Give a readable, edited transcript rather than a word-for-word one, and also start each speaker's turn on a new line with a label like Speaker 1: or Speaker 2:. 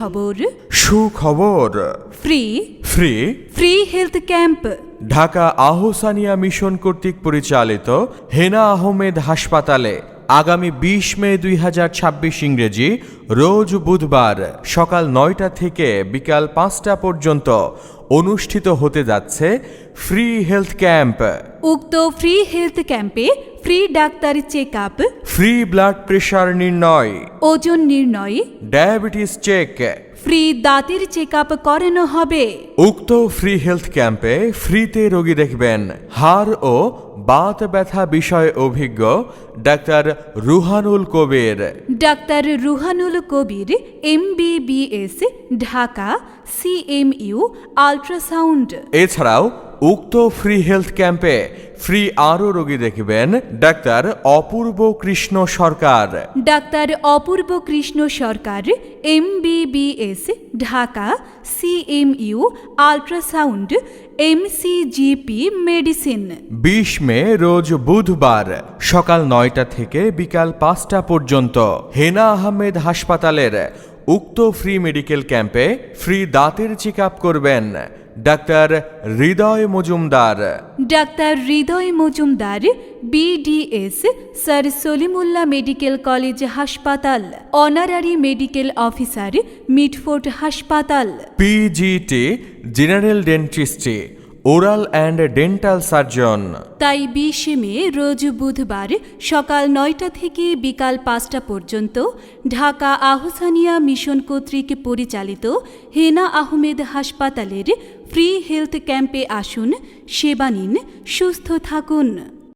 Speaker 1: খবর
Speaker 2: সুখবর
Speaker 1: free
Speaker 2: free
Speaker 1: free health camp
Speaker 2: Dhaka Ahsania mission কর্তৃক পরিচালিত হেনা আহমেদ হাসপাতালে আগামী 20 মে 2026 ইংরেজি রোজ বুধবার সকাল 9টা থেকে বিকাল 5টা পর্যন্ত অনুষ্ঠিত হতে যাচ্ছে ফ্রি হেলথ ক্যাম্প।
Speaker 1: উক্ত ফ্রি হেলথ ক্যাম্পে free doctor check up,
Speaker 2: free blood pressure নির্ণয়,
Speaker 1: ওজন নির্ণয়,
Speaker 2: ডায়াবেটিস চেক,
Speaker 1: ফ্রি দাঁতের চেক আপ করানো হবে।
Speaker 2: উক্ত ফ্রি হেলথ ক্যাম্পে ফ্রিতে রোগী দেখবেন হাড় ও বাত ব্যথা বিষয়ে অভিজ্ঞ ডাক্তার রুহানুল কবির।
Speaker 1: ডাক্তার রুহানুল কবির MBBS, ঢাকা CMU আল্ট্রাসাউন্ড।
Speaker 2: এছাড়াও উক্ত ফ্রি হেলথ ক্যাম্পে ফ্রি আরও রোগী দেখবেন ডাক্তার অপূর্ব কৃষ্ণ সরকার।
Speaker 1: ডাক্তার অপূর্ব কৃষ্ণ সরকার MBBS, Dhaka CMU ultrasound MCGP medicine.
Speaker 2: 20 মে রোজ বুধবার সকাল 9টা থেকে বিকাল 5টা পর্যন্ত হেনা আহমেদ হাসপাতালের উক্ত ফ্রি মেডিকেল ক্যাম্পে ফ্রি দাঁতের চেক আপ করবেন doctor Hridoy Majumdar.
Speaker 1: Doctor Hridoy Majumdar BDS, sir Salimullah medical college হাসপাতাল, অনারারি মেডিকেল অফিসার, মিটফোর্ড হাসপাতাল।
Speaker 2: PGT general dentistry, oral and dental surgeon.
Speaker 1: তাই 20 মে রোজ বুধবার সকাল 9টা থেকে বিকাল 5টা পর্যন্ত ঢাকা আহসানিয়া মিশন কর্তৃক পরিচালিত হেনা আহমেদ হাসপাতালের ফ্রি হেলথ ক্যাম্পে আসুন, সেবা নিন, সুস্থ থাকুন।